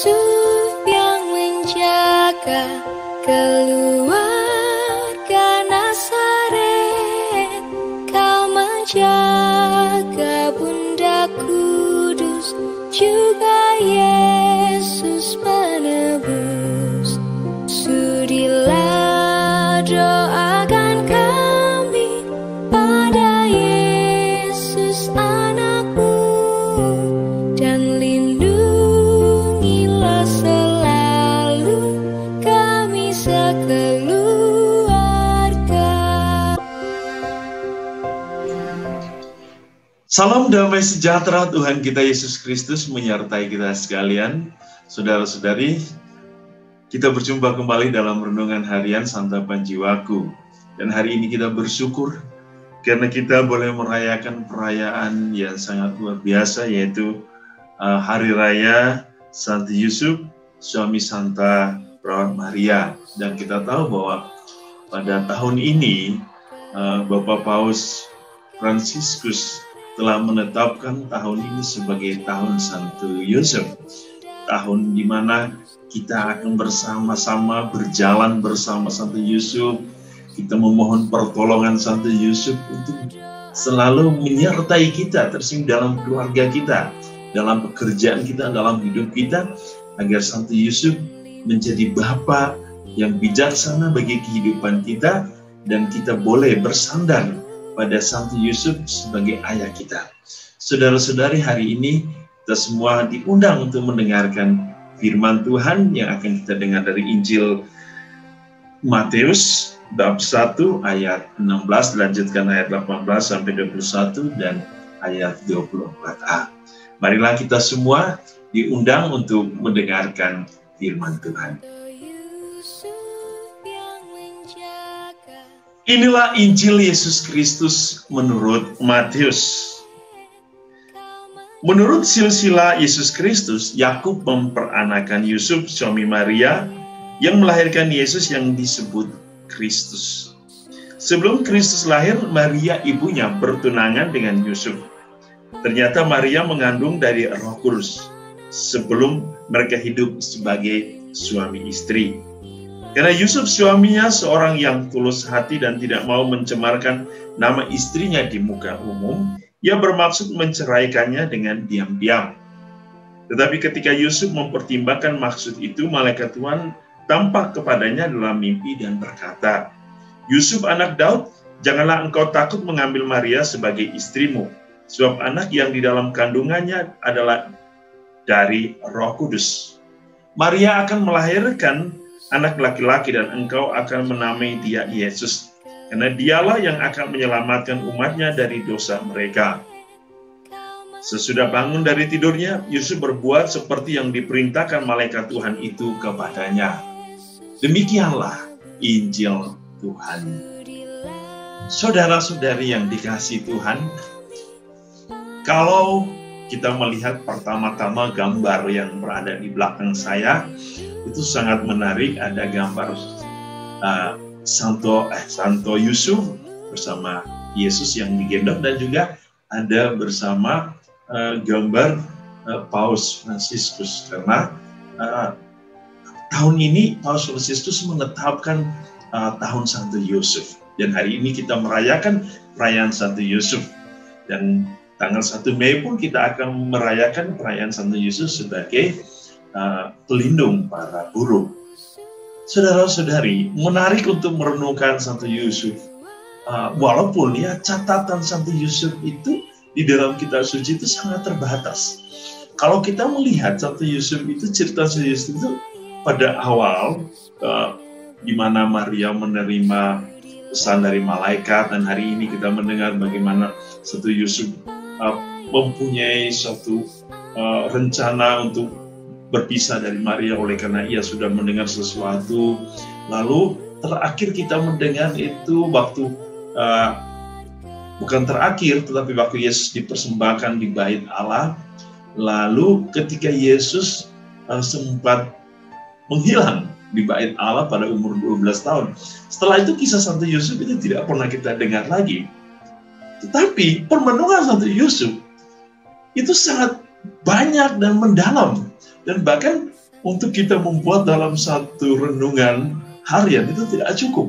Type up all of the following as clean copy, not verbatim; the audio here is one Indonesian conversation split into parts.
Yusuf yang menjaga keluarga Nazaret, kau menjaga Bunda Kudus, juga Yesus penebus. Sudilah doakan kami pada Yesus anakmu, dan lindungilah selalu kami sekeluarga. Salam damai sejahtera Tuhan kita Yesus Kristus menyertai kita sekalian. Saudara-saudari, kita berjumpa kembali dalam renungan harian Santapan Jiwaku. Dan hari ini kita bersyukur karena kita boleh merayakan perayaan yang sangat luar biasa, yaitu Hari Raya Santo Yusuf, suami Santa Perawat Maria. Dan kita tahu bahwa pada tahun ini Bapak Paus Fransiskus telah menetapkan tahun ini sebagai tahun Santo Yusuf, tahun di mana kita akan bersama-sama berjalan bersama Santo Yusuf. Kita memohon pertolongan Santo Yusuf untuk selalu menyertai kita, tersenyum dalam keluarga kita, dalam pekerjaan kita, dalam hidup kita, agar Santo Yusuf menjadi Bapa yang bijaksana bagi kehidupan kita, dan kita boleh bersandar pada Santo Yusuf sebagai ayah kita. Saudara-saudari, hari ini kita semua diundang untuk mendengarkan firman Tuhan yang akan kita dengar dari Injil Matius bab 1 ayat 16, dilanjutkan ayat 18 sampai 21 dan ayat 24a. Marilah kita semua diundang untuk mendengarkan firman Tuhan. Inilah Injil Yesus Kristus menurut Matius. Menurut silsilah Yesus Kristus, Yakub memperanakan Yusuf, suami Maria, yang melahirkan Yesus yang disebut Kristus. Sebelum Kristus lahir, Maria ibunya bertunangan dengan Yusuf. Ternyata Maria mengandung dari Roh Kudus sebelum mereka hidup sebagai suami istri. Karena Yusuf suaminya seorang yang tulus hati dan tidak mau mencemarkan nama istrinya di muka umum, ia bermaksud menceraikannya dengan diam-diam. Tetapi ketika Yusuf mempertimbangkan maksud itu, malaikat Tuhan tampak kepadanya dalam mimpi dan berkata, "Yusuf anak Daud, janganlah engkau takut mengambil Maria sebagai istrimu, sebab anak yang di dalam kandungannya adalah dari Roh Kudus. Maria akan melahirkan anak laki-laki dan engkau akan menamai dia Yesus, karena dialah yang akan menyelamatkan umatnya dari dosa mereka." Sesudah bangun dari tidurnya, Yusuf berbuat seperti yang diperintahkan malaikat Tuhan itu kepadanya. Demikianlah Injil Tuhan. Saudara-saudari yang dikasihi Tuhan, kalau kita melihat pertama-tama gambar yang berada di belakang saya, itu sangat menarik. Ada gambar Santo Yusuf bersama Yesus yang digendong, dan juga ada bersama gambar Paus Fransiskus, karena tahun ini Paus Fransiskus menetapkan tahun Santo Yusuf, dan hari ini kita merayakan perayaan Santo Yusuf, dan tanggal 1 Mei pun kita akan merayakan perayaan Santo Yusuf sebagai pelindung para buruh. Saudara-saudari, menarik untuk merenungkan Santo Yusuf. Walaupun ya catatan Santo Yusuf itu di dalam kitab suci itu sangat terbatas. Kalau kita melihat Santo Yusuf itu, cerita Santo Yusuf itu pada awal di mana Maria menerima pesan dari malaikat, dan hari ini kita mendengar bagaimana Santo Yusuf mempunyai suatu rencana untuk berpisah dari Maria oleh karena ia sudah mendengar sesuatu. Lalu terakhir kita mendengar itu waktu bukan terakhir, tetapi waktu Yesus dipersembahkan di bait Allah. Lalu ketika Yesus sempat menghilang di bait Allah pada umur 12 tahun. Setelah itu kisah Santo Yusuf itu tidak pernah kita dengar lagi. Tetapi permenungan Santo Yusuf itu sangat banyak dan mendalam. Dan bahkan untuk kita membuat dalam satu renungan harian itu tidak cukup.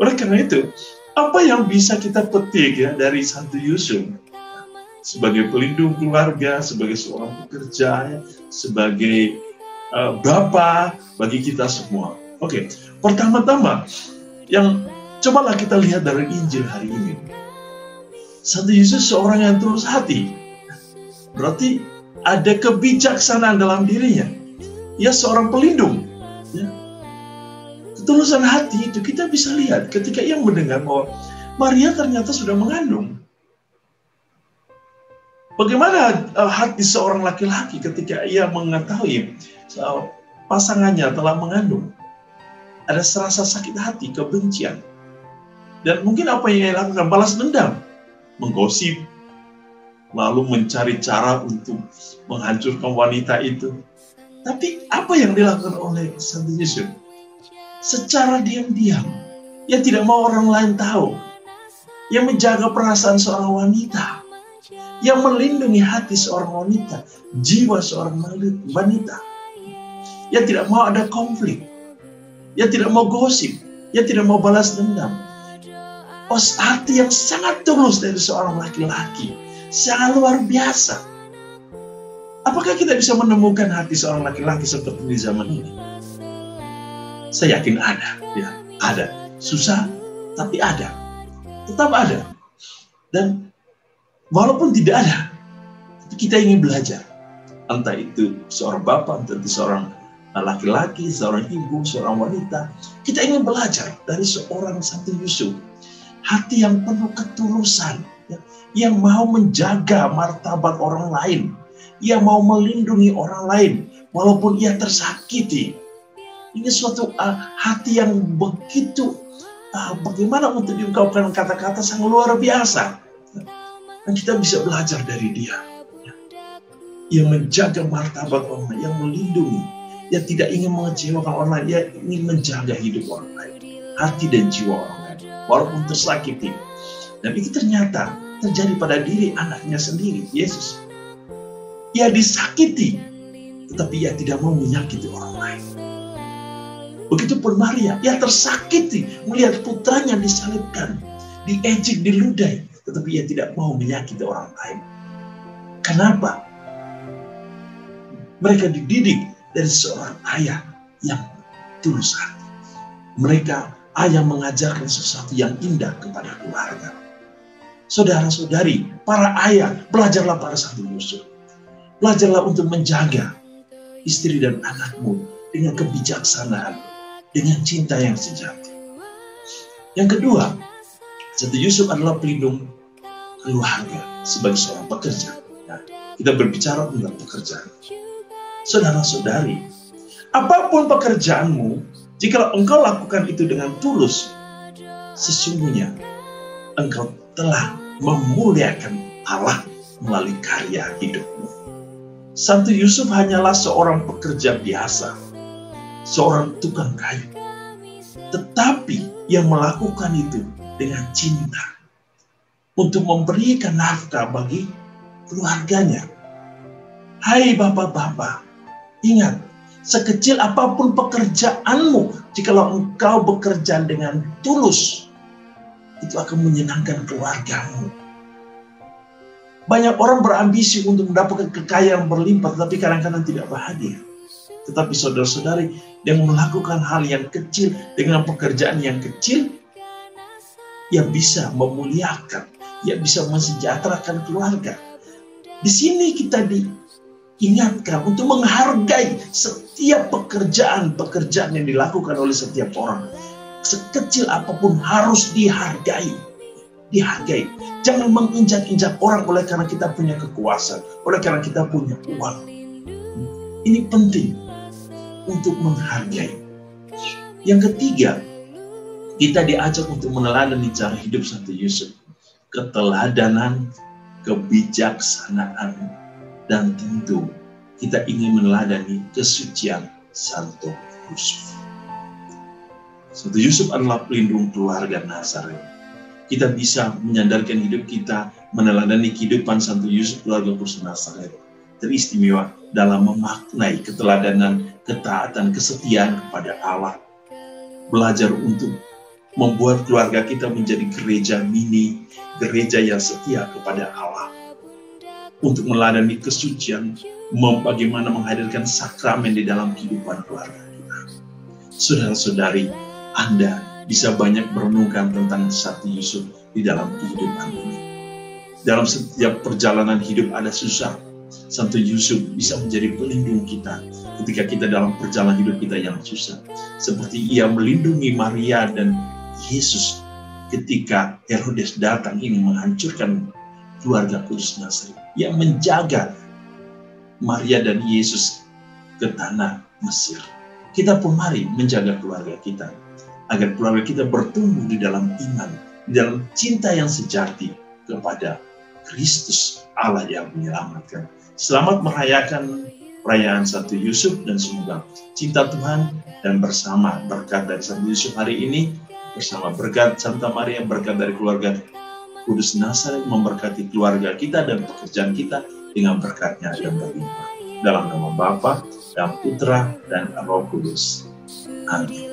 Oleh karena itu, apa yang bisa kita petik ya dari Santo Yusuf sebagai pelindung keluarga, sebagai seorang pekerja, sebagai bapa bagi kita semua. Oke, pertama-tama yang cobalah kita lihat dari Injil hari ini. Santo Yusuf seorang yang tulus hati. Berarti ada kebijaksanaan dalam dirinya. Ia seorang pelindung. Ya. Ketulusan hati itu kita bisa lihat ketika ia mendengar bahwa Maria ternyata sudah mengandung. Bagaimana hati seorang laki-laki ketika ia mengetahui pasangannya telah mengandung? Ada serasa sakit hati, kebencian. Dan mungkin apa yang ia lakukan? Balas dendam. Menggosip. Lalu mencari cara untuk menghancurkan wanita itu. Tapi apa yang dilakukan oleh Santo Yusuf? Secara diam-diam, ia tidak mau orang lain tahu. Ia menjaga perasaan seorang wanita. Ia melindungi hati seorang wanita, jiwa seorang wanita. Ia tidak mau ada konflik. Ia tidak mau gosip. Ia tidak mau balas dendam. Hati yang sangat tulus dari seorang laki-laki. Sangat luar biasa. Apakah kita bisa menemukan hati seorang laki-laki seperti di zaman ini? Saya yakin ada, ya, ada. Susah, tapi ada. Tetap ada. Dan walaupun tidak ada, kita ingin belajar. Entah itu seorang bapak, entah itu seorang laki-laki, seorang ibu, seorang wanita. Kita ingin belajar dari seorang Santo Yusuf. Hati yang penuh ketulusan, ya, yang mau menjaga martabat orang lain. Ia mau melindungi orang lain, walaupun ia tersakiti. Ini suatu hati yang begitu, bagaimana untuk diungkapkan kata-kata sangat luar biasa. Dan kita bisa belajar dari dia. Ia menjaga martabat orang lain, yang melindungi. Ia tidak ingin mengecewakan orang lain, ia ingin menjaga hidup orang lain. Hati dan jiwa orang lain, walaupun tersakiti. Dan itu ternyata terjadi pada diri anaknya sendiri, Yesus. Ia disakiti, tetapi ia tidak mau menyakiti orang lain. Begitupun Maria, ia tersakiti melihat putranya disalibkan, diejek, diludahi, tetapi ia tidak mau menyakiti orang lain. Kenapa? Mereka dididik dari seorang ayah yang tulus hati. Mereka ayah mengajarkan sesuatu yang indah kepada keluarga. Saudara-saudari, para ayah, belajarlah pada Santo Yusuf. Belajarlah untuk menjaga istri dan anakmu dengan kebijaksanaan, dengan cinta yang sejati. Yang kedua, Santo Yusuf adalah pelindung keluarga sebagai seorang pekerja. Nah, kita berbicara tentang pekerjaan. Saudara-saudari, apapun pekerjaanmu, jika engkau lakukan itu dengan tulus, sesungguhnya engkau telah memuliakan Allah melalui karya hidupmu. Santo Yusuf hanyalah seorang pekerja biasa, seorang tukang kayu. Tetapi yang melakukan itu dengan cinta untuk memberikan nafkah bagi keluarganya. Hai bapak-bapak, ingat, sekecil apapun pekerjaanmu, jikalau engkau bekerja dengan tulus, itu akan menyenangkan keluargamu. Banyak orang berambisi untuk mendapatkan kekayaan berlimpah, tetapi kadang-kadang tidak bahagia. Tetapi saudara-saudari yang melakukan hal yang kecil dengan pekerjaan yang kecil, ia bisa memuliakan, ia bisa mensejahterakan keluarga. Di sini kita diingatkan untuk menghargai setiap pekerjaan yang dilakukan oleh setiap orang. Sekecil apapun harus dihargai. Dihargai. Jangan menginjak-injak orang oleh karena kita punya kekuasaan, oleh karena kita punya uang. Ini penting untuk menghargai. Yang ketiga, kita diajak untuk meneladani cara hidup Santo Yusuf. Keteladanan, kebijaksanaan, dan tentu kita ingin meneladani kesucian Santo Yusuf. Santo Yusuf adalah pelindung keluarga Nazaret. Kita bisa menyandarkan hidup kita, meneladani kehidupan Santo Yusuf keluarga Kudus Nazaret. teristimewa dalam memaknai keteladanan, ketaatan, kesetiaan kepada Allah. Belajar untuk membuat keluarga kita menjadi gereja mini, gereja yang setia kepada Allah. Untuk meladani kesucian, bagaimana menghadirkan sakramen di dalam kehidupan keluarga kita. Saudara-saudari, Anda bisa banyak merenungkan tentang Santo Yusuf di dalam kehidupan ini. Dalam setiap perjalanan hidup ada susah, Santo Yusuf bisa menjadi pelindung kita ketika kita dalam perjalanan hidup kita yang susah. Seperti ia melindungi Maria dan Yesus ketika Herodes datang ingin menghancurkan keluarga Kudus Nazaret. Ia menjaga Maria dan Yesus ke tanah Mesir. Kita pun mari menjaga keluarga kita, agar keluarga kita bertumbuh di dalam iman, di dalam cinta yang sejati kepada Kristus Allah yang menyelamatkan. Selamat merayakan perayaan Santo Yusuf, dan semoga cinta Tuhan dan bersama berkat dari Santo Yusuf hari ini, bersama berkat Santa Maria, berkat dari keluarga Kudus Nazaret memberkati keluarga kita dan pekerjaan kita dengan berkatnya yang berlimpah. Dalam nama Bapa dan Putra dan Roh Kudus. Amin.